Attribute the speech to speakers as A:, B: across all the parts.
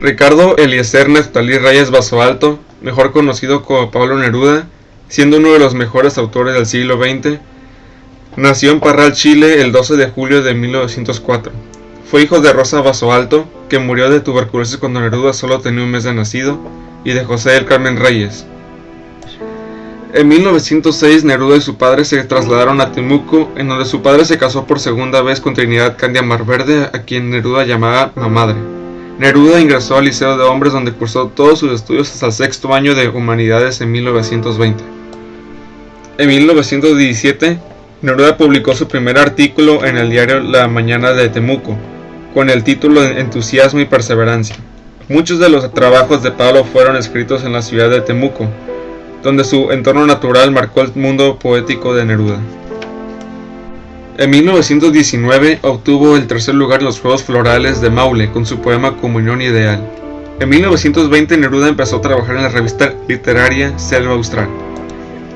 A: Ricardo Eliezer Neftalí Reyes Basoalto, mejor conocido como Pablo Neruda, siendo uno de los mejores autores del siglo XX, nació en Parral, Chile, el 12 de julio de 1904. Fue hijo de Rosa Basoalto, que murió de tuberculosis cuando Neruda solo tenía un mes de nacido, y de José del Carmen Reyes. En 1906, Neruda y su padre se trasladaron a Temuco, en donde su padre se casó por segunda vez con Trinidad Candia Marverde, a quien Neruda llamaba Mamadre. Neruda ingresó al Liceo de Hombres, donde cursó todos sus estudios hasta el sexto año de Humanidades en 1920. En 1917, Neruda publicó su primer artículo en el diario La Mañana de Temuco, con el título Entusiasmo y Perseverancia. Muchos de los trabajos de Pablo fueron escritos en la ciudad de Temuco, donde su entorno natural marcó el mundo poético de Neruda. En 1919 obtuvo el tercer lugar en los Juegos Florales de Maule con su poema Comunión Ideal. En 1920 Neruda empezó a trabajar en la revista literaria Selva Austral.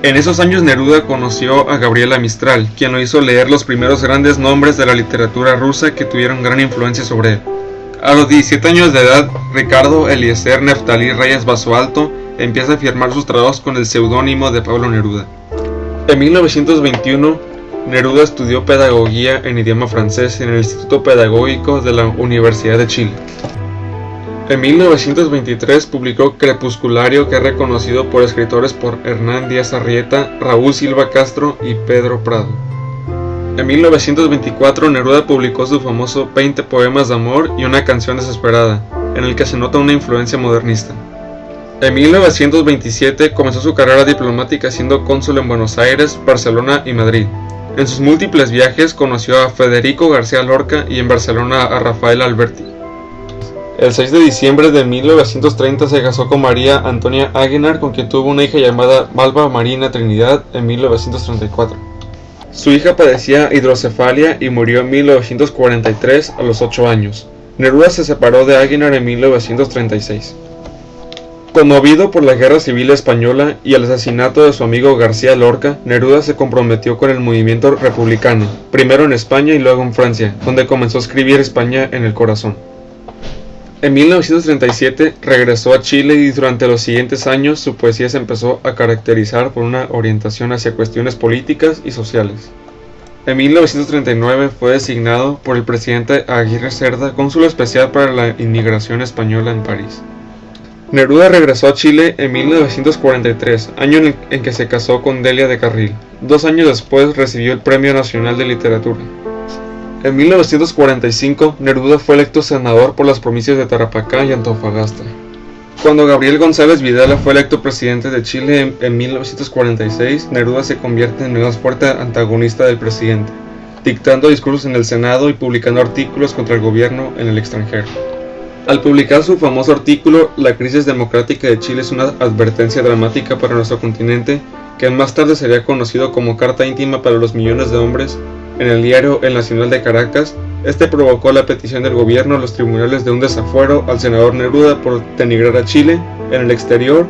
A: En esos años Neruda conoció a Gabriela Mistral, quien lo hizo leer los primeros grandes nombres de la literatura rusa que tuvieron gran influencia sobre él. A los 17 años de edad, Ricardo Eliezer Neftalí Reyes Basoalto empieza a firmar sus trabajos con el seudónimo de Pablo Neruda. En 1921, Neruda estudió pedagogía en idioma francés en el Instituto Pedagógico de la Universidad de Chile. En 1923 publicó Crepusculario, que es reconocido por escritores por Hernán Díaz Arrieta, Raúl Silva Castro y Pedro Prado. En 1924 Neruda publicó su famoso 20 poemas de amor y una canción desesperada, en el que se nota una influencia modernista. En 1927 comenzó su carrera diplomática siendo cónsul en Buenos Aires, Barcelona y Madrid. En sus múltiples viajes conoció a Federico García Lorca y en Barcelona a Rafael Alberti. El 6 de diciembre de 1930 se casó con María Antonia Aguinar, con quien tuvo una hija llamada Malva Marina Trinidad en 1934. Su hija padecía hidrocefalia y murió en 1943 a los 8 años. Neruda se separó de Aguinar en 1936. Conmovido por la Guerra Civil Española y el asesinato de su amigo García Lorca, Neruda se comprometió con el movimiento republicano, primero en España y luego en Francia, donde comenzó a escribir España en el corazón. En 1937 regresó a Chile y durante los siguientes años su poesía se empezó a caracterizar por una orientación hacia cuestiones políticas y sociales. En 1939 fue designado por el presidente Aguirre Cerda cónsul especial para la inmigración española en París. Neruda regresó a Chile en 1943, año en que se casó con Delia de Carril. 2 años después recibió el Premio Nacional de Literatura. En 1945, Neruda fue electo senador por las provincias de Tarapacá y Antofagasta. Cuando Gabriel González Videla fue electo presidente de Chile en 1946, Neruda se convierte en el más fuerte antagonista del presidente, dictando discursos en el Senado y publicando artículos contra el gobierno en el extranjero. Al publicar su famoso artículo, La crisis democrática de Chile es una advertencia dramática para nuestro continente, que más tarde sería conocido como Carta Íntima para los Millones de Hombres, en el diario El Nacional de Caracas, este provocó la petición del gobierno a los tribunales de un desafuero al senador Neruda por denigrar a Chile en el exterior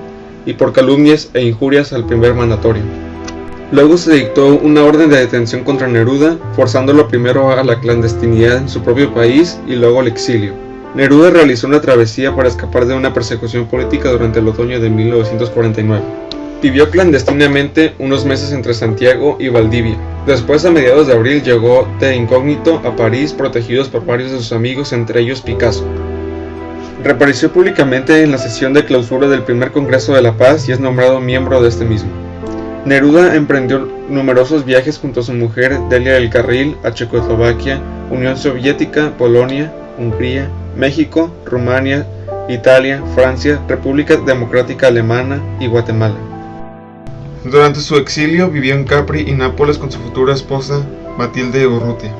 A: y por calumnias e injurias al primer mandatario. Luego se dictó una orden de detención contra Neruda, forzándolo primero a la clandestinidad en su propio país y luego al exilio. Neruda realizó una travesía para escapar de una persecución política durante el otoño de 1949. Vivió clandestinamente unos meses entre Santiago y Valdivia. Después, a mediados de abril, llegó de incógnito a París, protegidos por varios de sus amigos, entre ellos Picasso. Reapareció públicamente en la sesión de clausura del primer Congreso de la Paz y es nombrado miembro de este mismo. Neruda emprendió numerosos viajes junto a su mujer Delia del Carril a Checoslovaquia, Unión Soviética, Polonia, Hungría, México, Rumania, Italia, Francia, República Democrática Alemana y Guatemala. Durante su exilio vivió en Capri y Nápoles con su futura esposa Matilde Urrutia.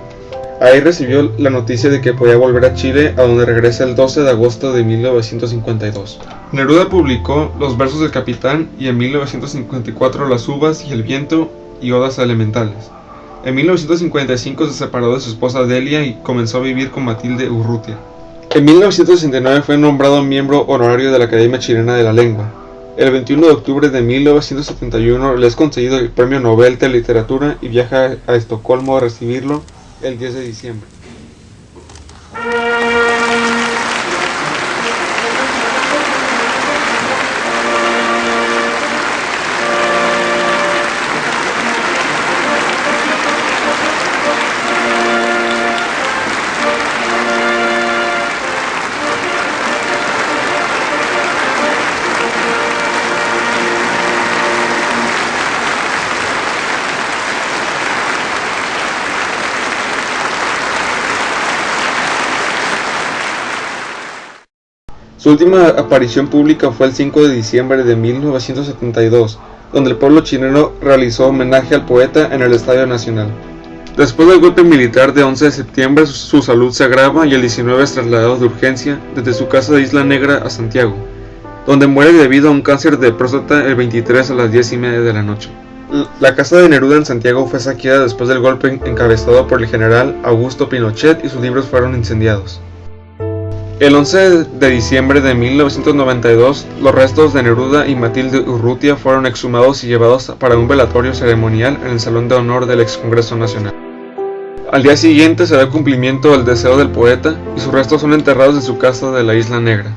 A: Ahí recibió la noticia de que podía volver a Chile, a donde regresa el 12 de agosto de 1952. Neruda publicó Los versos del capitán y en 1954 Las uvas y el viento y Odas elementales. En 1955 se separó de su esposa Delia y comenzó a vivir con Matilde Urrutia. En 1969 fue nombrado miembro honorario de la Academia Chilena de la Lengua. El 21 de octubre de 1971 le es concedido el Premio Nobel de Literatura y viaja a Estocolmo a recibirlo el 10 de diciembre. Su última aparición pública fue el 5 de diciembre de 1972, donde el pueblo chileno realizó homenaje al poeta en el Estadio Nacional. Después del golpe militar de 11 de septiembre, su salud se agrava y el 19 es trasladado de urgencia desde su casa de Isla Negra a Santiago, donde muere debido a un cáncer de próstata el 23 a las 10:30 de la noche. La casa de Neruda en Santiago fue saqueada después del golpe encabezado por el general Augusto Pinochet y sus libros fueron incendiados. El 11 de diciembre de 1992, los restos de Neruda y Matilde Urrutia fueron exhumados y llevados para un velatorio ceremonial en el Salón de Honor del Ex Congreso Nacional. Al día siguiente se da cumplimiento al deseo del poeta y sus restos son enterrados en su casa de la Isla Negra.